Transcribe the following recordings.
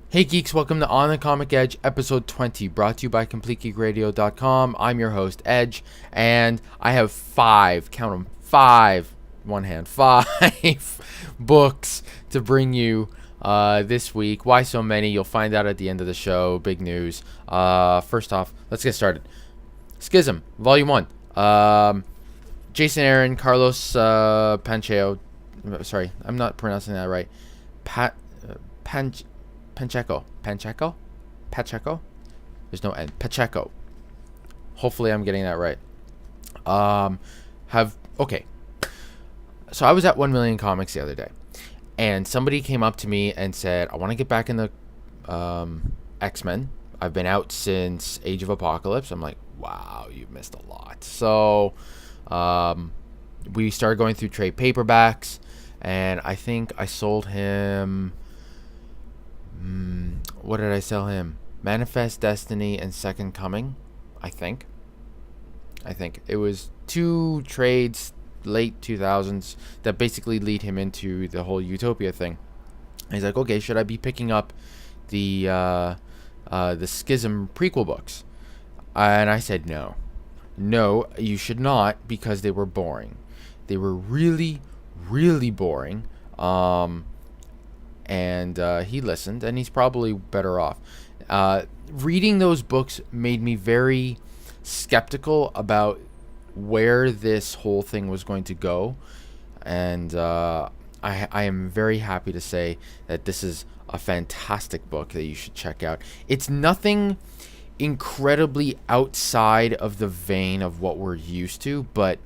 Hey geeks, welcome to On the Comic Edge, episode 20, brought to you by CompleteGeekRadio.com. I'm your host, Edge, and I have count them, one hand, five books to bring you this week. Why so many? You'll find out at the end of the show. Big news. First off, let's get started. Schism, Volume 1. Jason Aaron, Carlos Pancheo. Sorry, I'm not pronouncing that right. Pacheco. There's no N. Pacheco. Hopefully I'm getting that right. Okay. So I was at 1 Million Comics the other day, and somebody came up to me and said, I want to get back in the X-Men. I've been out since Age of Apocalypse. I'm like, wow, you've missed a lot. So we started going through trade paperbacks, and I think I sold him... what did I sell him? Manifest Destiny and Second Coming, I think. It was 2 trades, late 2000s, that basically lead him into the whole Utopia thing. And he's like, okay, should I be picking up the Schism prequel books? And I said, no. No, you should not, because they were boring. They were really, really boring. And he listened, and he's probably better off. Reading those books made me very skeptical about where this whole thing was going to go, and I am very happy to say that this is a fantastic book that you should check out. It's nothing incredibly outside of the vein of what we're used to, but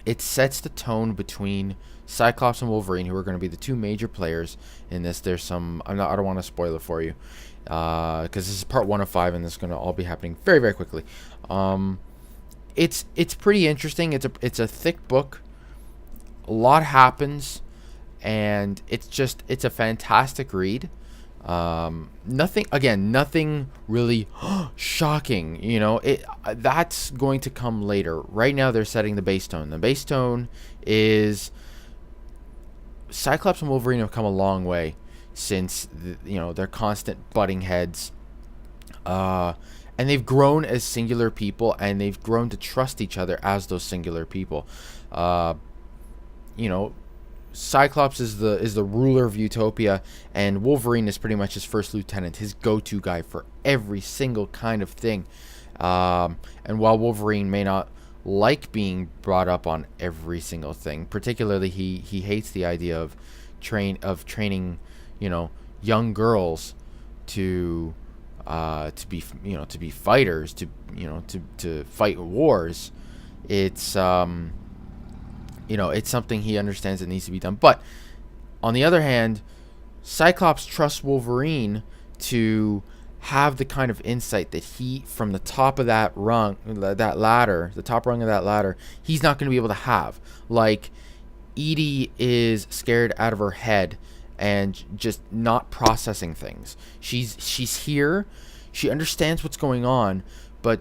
it sets the tone between Cyclops and Wolverine, who are going to be the 2 major players in this. There's some... I don't want to spoil it for you, because this is part 1 of 5, and this is going to all be happening very, very quickly. It's pretty interesting. It's a thick book. A lot happens, and it's a fantastic read. Nothing really shocking. That's going to come later. Right now, they're setting the base tone. The base tone is... Cyclops and Wolverine have come a long way since their constant butting heads, and they've grown as singular people, and they've grown to trust each other as those singular people. Cyclops is the ruler of Utopia, and Wolverine is pretty much his first lieutenant, his go-to guy for every single kind of thing. And while Wolverine may not like being brought up on every single thing, particularly he hates the idea of training young girls to be fighters, to fight wars. It's it's something he understands that needs to be done. But on the other hand, Cyclops trusts Wolverine to have the kind of insight that he, from the top of that rung, that ladder, the top rung of that ladder, he's not going to be able to have. Like, Edie is scared out of her head and just not processing things. She's here, she understands what's going on, but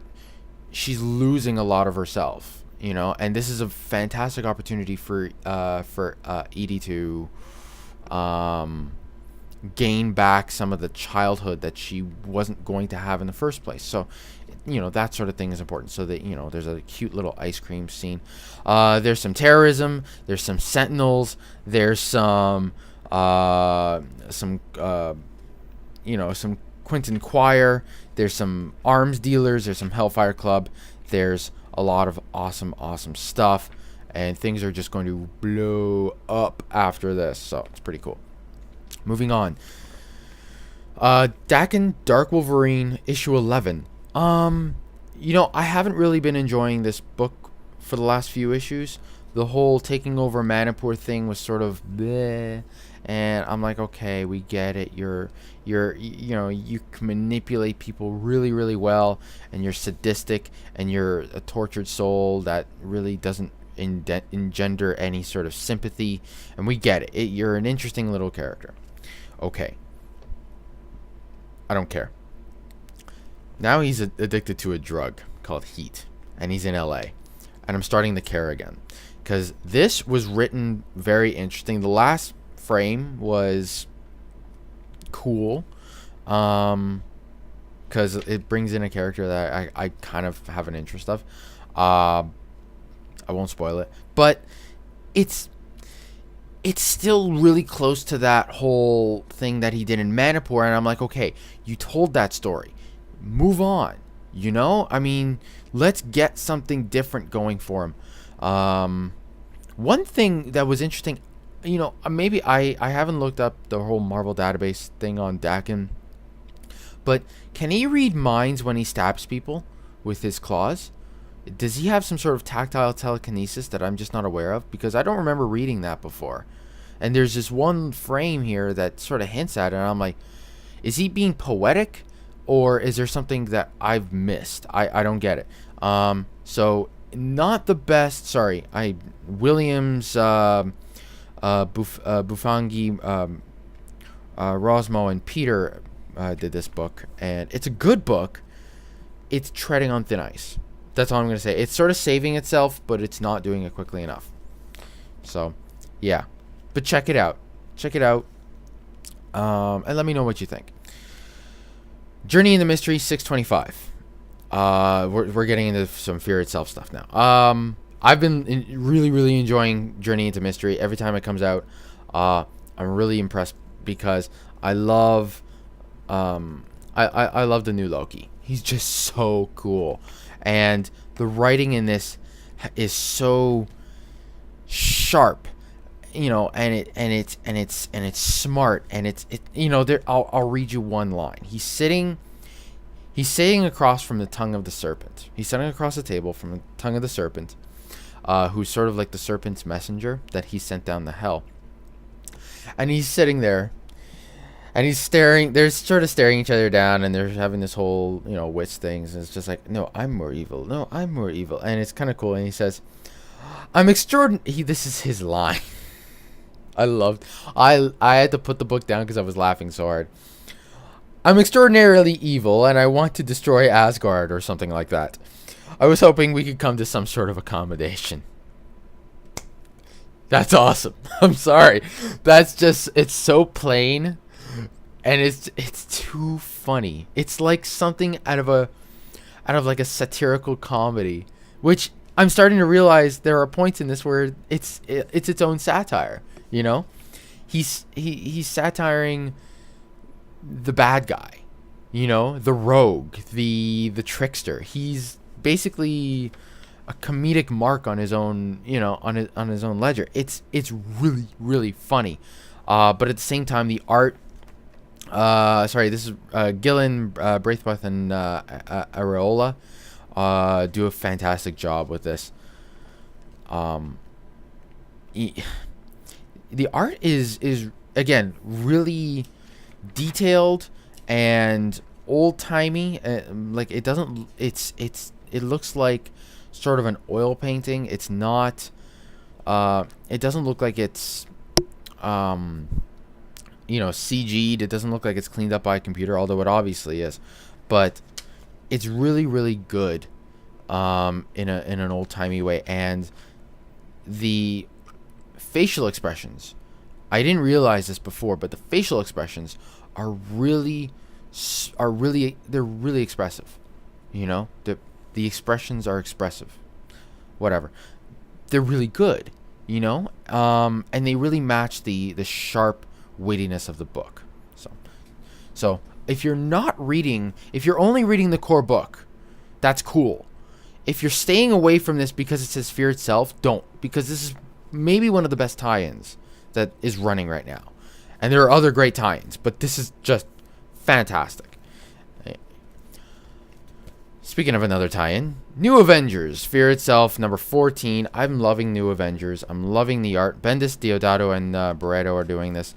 she's losing a lot of herself, and this is a fantastic opportunity for Edie to gain back some of the childhood that she wasn't going to have in the first place. So, that sort of thing is important. So that, there's a cute little ice cream scene. There's some terrorism. There's some sentinels. There's some Quentin Choir. There's some arms dealers. There's some Hellfire Club. There's a lot of awesome stuff. And things are just going to blow up after this. So it's pretty cool. Moving on. Daken, Dark Wolverine, issue 11. I haven't really been enjoying this book for the last few issues. The whole taking over Manipur thing was sort of bleh, and I'm like, okay, we get it. You can manipulate people really, really well, and you're sadistic, and you're a tortured soul that really doesn't engender any sort of sympathy, and we get it. You're an interesting little character. Okay. I don't care. Now he's addicted to a drug called Heat, and he's in LA, and I'm starting to care again, because this was written very interesting. The last frame was cool. because it brings in a character that I kind of have an interest of. I won't spoil it, but it's still really close to that whole thing that he did in Manipur, and I'm like, okay, you told that story, move on. You know, I mean, let's get something different going for him. One thing that was interesting, you know, maybe I haven't looked up the whole Marvel database thing on Daken, but can he read minds when he stabs people with his claws? Does he have some sort of tactile telekinesis that I'm just not aware of? Because I don't remember reading that before. And there's this one frame here that sort of hints at it, and I'm like, is he being poetic? Or is there something that I've missed? I don't get it. So not the best. Sorry, Williams, Bufangi, Rosmo, and Peter did this book, and it's a good book. It's treading on thin ice. That's all I'm gonna say. It's sort of saving itself, but it's not doing it quickly enough. So, yeah, but check it out. Check it out, and let me know what you think. Journey into Mystery 625. We're getting into some Fear Itself stuff now. I've been really enjoying Journey into Mystery. Every time it comes out, I'm really impressed because I love I love the new Loki. He's just so cool, and the writing in this is so sharp, you know, and it's smart, and it you know, there I'll read you one line. He's sitting across from the tongue of the serpent. He's sitting across the table from the tongue of the serpent, who's sort of like the serpent's messenger that he sent down to hell. And he's sitting there, and he's staring. They're sort of staring each other down, and they're having this whole, you know, witch things. And it's just like, no, I'm more evil. No, I'm more evil. And it's kind of cool. And he says, "I'm extraordinary." This is his line. I had to put the book down because I was laughing so hard. "I'm extraordinarily evil, and I want to destroy Asgard," or something like that. I was hoping we could come to some sort of accommodation. That's awesome. I'm sorry. That's just, it's so plain, and it's too funny. It's like something out of like a satirical comedy, which I'm starting to realize there are points in this where it's its own satire. You know, he's satiring the bad guy, you know, the rogue, the trickster. He's basically a comedic mark on his own, you know, on his own ledger. It's really funny, but at the same time, the art. This is Gillen, Braithwaite, and Areola do a fantastic job with this. The art is again really detailed and old-timey. Like, it doesn't, it looks like sort of an oil painting. It's not it doesn't look like it's you know, CG'd. It doesn't look like it's cleaned up by a computer, although it obviously is. But it's really good in an old-timey way. And the facial expressions, I didn't realize this before, but the facial expressions are really they're really expressive. You know, the expressions are expressive. Whatever, they're really good. You know, and they really match the sharp wittiness of the book. So if you're only reading the core book, that's cool. If you're staying away from this because it says Fear Itself, don't, because this is maybe one of the best tie-ins that is running right now. And there are other great tie-ins, but this is just fantastic. Speaking of another tie-in, New Avengers, Fear Itself, number 14. I'm loving New Avengers. I'm loving the art. Bendis, Deodato, and Barreto are doing this.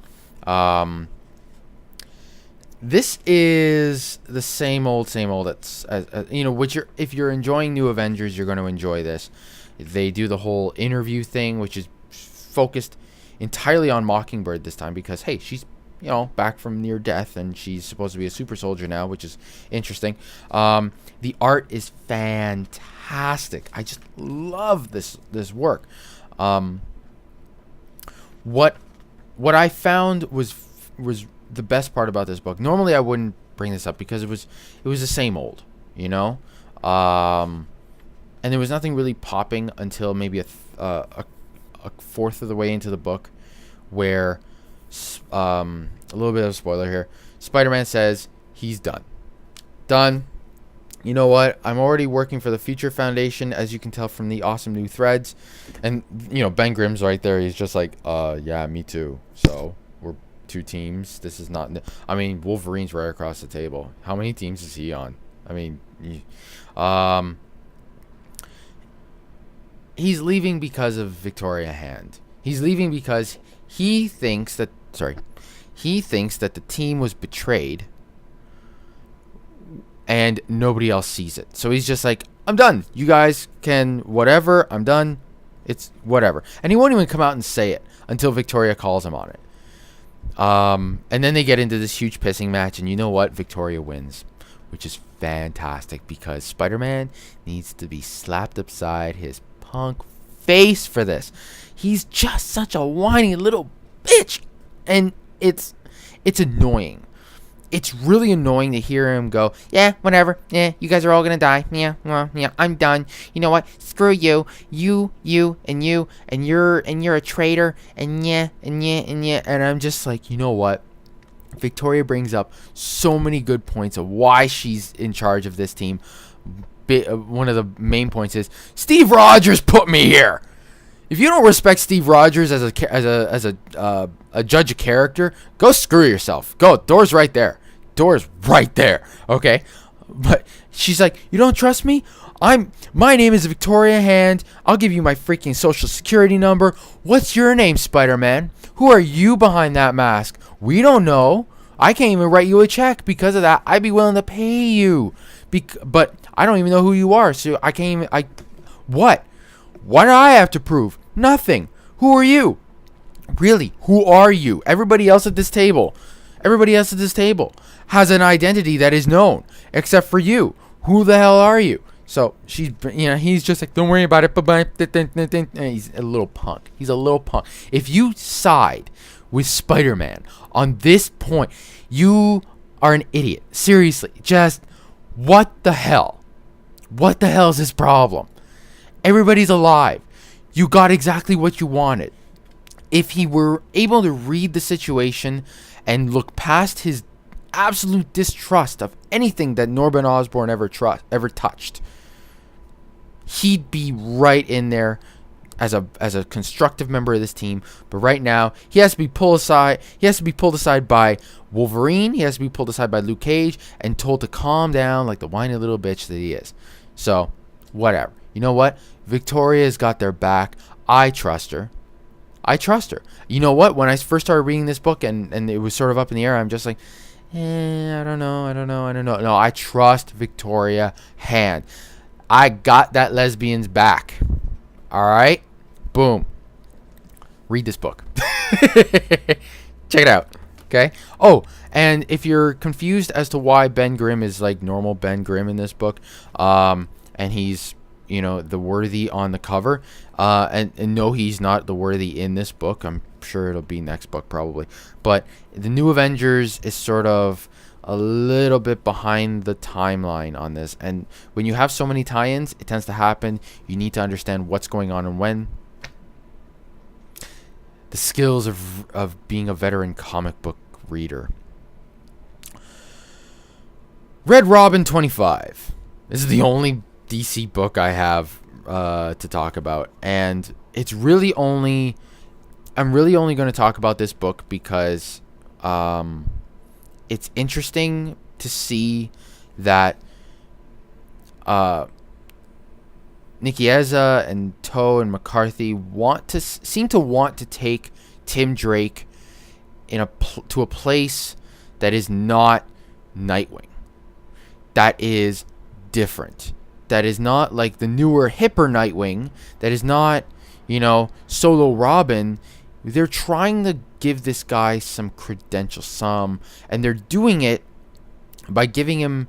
This is the same old. It's you know, if you're enjoying New Avengers, you're going to enjoy this. They do the whole interview thing, which is focused entirely on Mockingbird this time because, hey, she's, you know, back from near death, and she's supposed to be a super soldier now, which is interesting. The art is fantastic. I just love this work. What I found was the best part about this book. Normally I wouldn't bring this up because it was the same old, you know. And there was nothing really popping until maybe a fourth of the way into the book, where a little bit of a spoiler here. Spider-Man says he's done. You know what? I'm already working for the Future Foundation, as you can tell from the awesome new threads. And, you know, Ben Grimm's right there. He's just like, yeah, me too. So, we're 2 teams. This is not... I mean, Wolverine's right across the table. How many teams is he on? I mean, he's leaving because of Victoria Hand. He's leaving because he thinks that... He thinks that the team was betrayed and nobody else sees it. So he's just like, I'm done. You guys can whatever. I'm done. It's whatever. And he won't even come out and say it until Victoria calls him on it. And then they get into this huge pissing match. And you know what? Victoria wins, which is fantastic because Spider-Man needs to be slapped upside his punk face for this. He's just such a whiny little bitch. And it's annoying. It's really annoying to hear him go, yeah, whatever. Yeah, you guys are all gonna die. Yeah, well, yeah, I'm done. You know what? Screw you. You, and you're a traitor. And yeah. And I'm just like, you know what? Victoria brings up so many good points of why she's in charge of this team. One of the main points is Steve Rogers put me here. If you don't respect Steve Rogers as a judge of character, go screw yourself. Go. Door's right there. Okay? But she's like, you don't trust me? My name is Victoria Hand. I'll give you my freaking social security number. What's your name, Spider-Man? Who are you behind that mask? We don't know. I can't even write you a check because of that. I'd be willing to pay you. But I don't even know who you are. So I can't even... What? What do I have to prove? Nothing. Who are you? Really, who are you? Everybody else at this table has an identity that is known, except for you. Who the hell are you? So he's just like, don't worry about it. He's a little punk. If you side with Spider-Man on this point, you are an idiot. Seriously, just what the hell? What the hell is his problem? Everybody's alive. You got exactly what you wanted. If he were able to read the situation and look past his absolute distrust of anything that Norman Osborn ever touched, he'd be right in there as a constructive member of this team. But right now, he has to be pulled aside. He has to be pulled aside by Wolverine. He has to be pulled aside by Luke Cage and told to calm down like the whiny little bitch that he is. So, whatever. You know what? Victoria's got their back. I trust her. You know what? When I first started reading this book and it was sort of up in the air, I'm just like, I don't know. No, I trust Victoria Hand. I got that lesbian's back. All right? Boom. Read this book. Check it out. Okay? Oh, and if you're confused as to why Ben Grimm is like normal Ben Grimm in this book, and he's, the worthy on the cover, and no, he's not the worthy in this book. I'm sure it'll be next book probably. But the New Avengers is sort of a little bit behind the timeline on this. And when you have so many tie-ins, it tends to happen. You need to understand what's going on and when. The skills of being a veteran comic book reader. Red Robin 25. This is the only DC book I have to talk about, and it's really only I'm really only going to talk about this book because it's interesting to see that Nikieza and Toe and McCarthy seem to want to take Tim Drake to a place that is not Nightwing, that is different, that is not like the newer, hipper Nightwing, that is not, Solo Robin. They're trying to give this guy some credentials, and they're doing it by doing a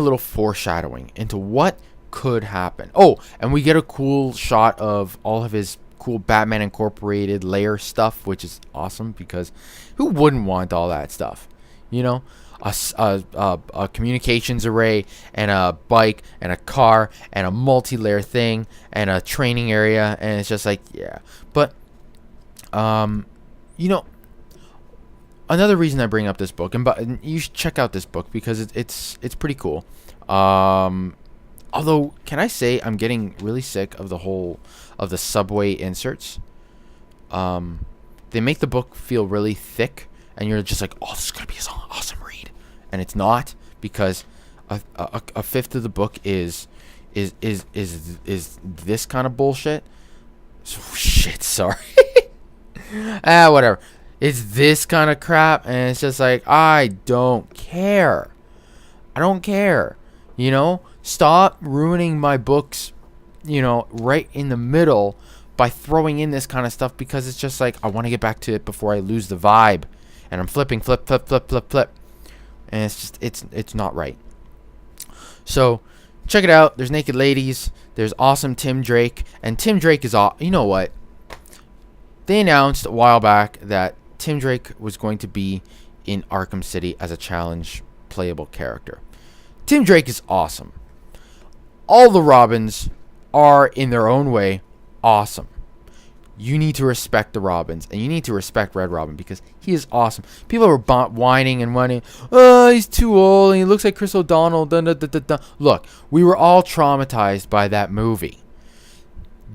little foreshadowing into what could happen. Oh, and we get a cool shot of all of his cool Batman Incorporated layer stuff, which is awesome because who wouldn't want all that stuff? You know, a communications array and a bike and a car and a multi-layer thing and a training area, and it's just like, yeah. But you know, another reason I bring up this book, and you should check out this book because it's pretty cool. Although, can I say I'm getting really sick of the Subway inserts? They make the book feel really thick, and you're just like, oh, this is gonna be an awesome read, and it's not, because a fifth of the book is this kind of bullshit. So, shit, sorry. Whatever. It's this kind of crap, and it's just like, I don't care. I don't care. You know? Stop ruining my books, you know, right in the middle by throwing in this kind of stuff, because it's just like, I want to get back to it before I lose the vibe. And I'm flipping, flip. And it's just, it's not right. So, check it out. There's naked ladies. There's awesome Tim Drake. And Tim Drake is, you know what? They announced a while back that Tim Drake was going to be in Arkham City as a challenge playable character. Tim Drake is awesome. All the Robins are, in their own way, awesome. You need to respect the Robins, and you need to respect Red Robin, because he is awesome. People were whining and whining, oh, he's too old, and he looks like Chris O'Donnell. Dun, dun, dun, dun, dun. Look, we were all traumatized by that movie.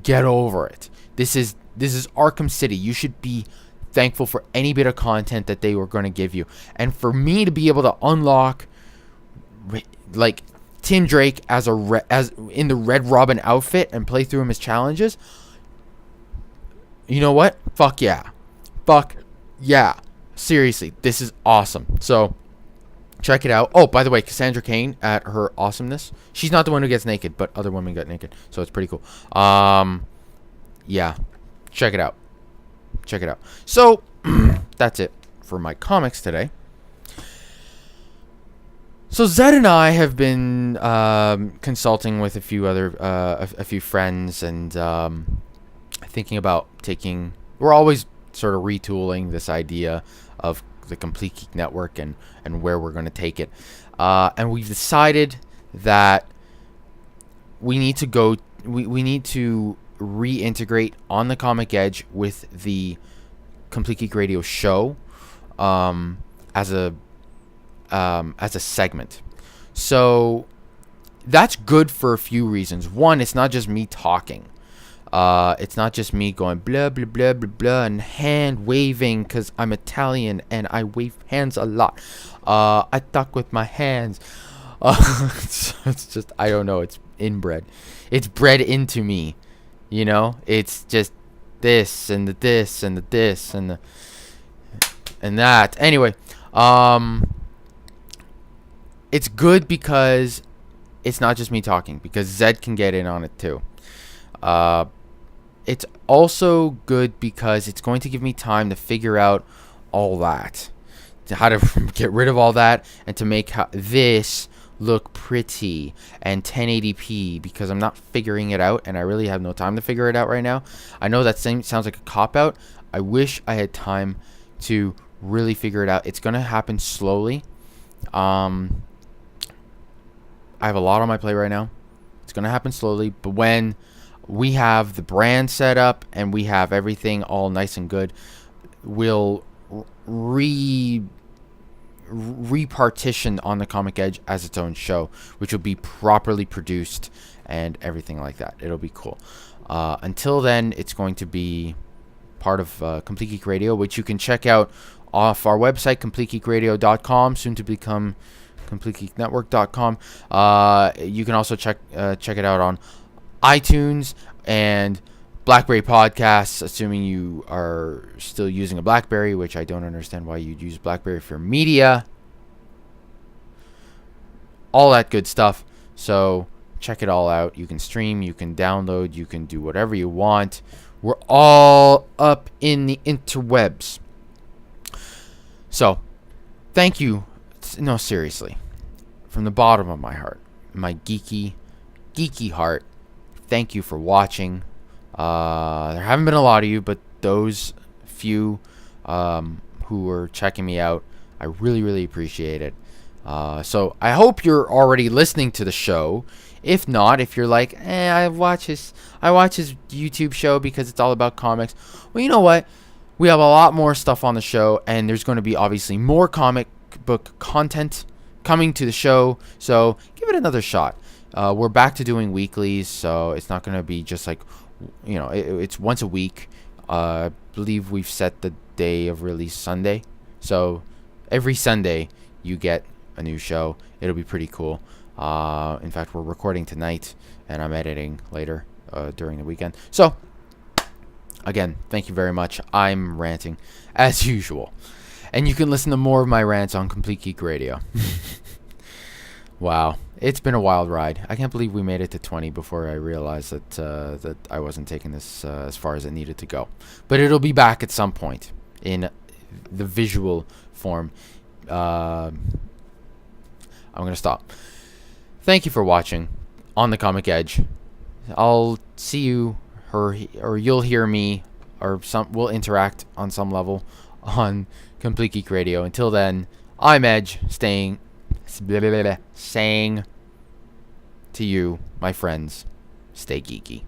Get over it. This is Arkham City. You should be thankful for any bit of content that they were going to give you. And for me to be able to unlock, like, Tim Drake as in the Red Robin outfit and play through him as challenges, you know what? Fuck yeah. Fuck yeah. Seriously, this is awesome. So, check it out. Oh, by the way, Cassandra Cain at her awesomeness. She's not the one who gets naked, but other women get naked. So, it's pretty cool. Yeah. Check it out. Check it out. So, that's it for my comics today. So Zed and I have been consulting with a few friends, and thinking about taking. We're always sort of retooling this idea of the Complete Geek Network and where we're going to take it, and we've decided that we need to go. We need to reintegrate On the Comic Edge with the Complete Geek Radio show as a segment. So that's good for a few reasons. One, it's not just me talking. It's not just me going blah blah blah blah blah and hand waving, because I'm Italian and I wave hands a lot. I talk with my hands. It's just, I don't know, it's inbred. It's bred into me. You know, it's just this and the this and the this and the and that. Anyway, it's good because it's not just me talking, because Zed can get in on it too. It's also good because it's going to give me time to figure out all that, how to get rid of all that, and to make this look pretty and 1080p, because I'm not figuring it out, and I really have no time to figure it out right now. I know that sounds like a cop-out. I wish I had time to really figure it out. It's going to happen slowly. I have a lot on my plate right now. It's going to happen slowly, but when we have the brand set up and we have everything all nice and good, we'll repartition On the Comic Edge as its own show, which will be properly produced and everything like that. It'll be cool. Until then, it's going to be part of Complete Geek Radio, which you can check out off our website, CompleteGeekRadio.com, soon to become CompleteGeekNetwork.com. You can also check it out on iTunes and BlackBerry Podcasts, assuming you are still using a BlackBerry, which I don't understand why you'd use BlackBerry for media. All that good stuff. So check it all out. You can stream, you can download, you can do whatever you want. We're all up in the interwebs. So, thank you. No, seriously. From the bottom of my heart, my geeky heart, thank you for watching. There haven't been a lot of you, but those few who were checking me out, I really, really appreciate it. So I hope you're already listening to the show. If not, if you're like, I watch his YouTube show because it's all about comics. Well, you know what? We have a lot more stuff on the show, and there's going to be obviously more comic book content coming to the show. So give it another shot. We're back to doing weeklies, so it's not going to be just like, it's once a week. I believe we've set the day of release Sunday. So every Sunday you get a new show. It'll be pretty cool. In fact, we're recording tonight, and I'm editing later during the weekend. So, again, thank you very much. I'm ranting, as usual. And you can listen to more of my rants on Complete Geek Radio. Wow. It's been a wild ride. I can't believe we made it to 20 before I realized that I wasn't taking this as far as it needed to go. But it'll be back at some point in the visual form. I'm going to stop. Thank you for watching on the Comic Edge. I'll see you, or you'll hear me, or we'll interact on some level on Complete Geek Radio. Until then, I'm Edge, saying to you, my friends, stay geeky.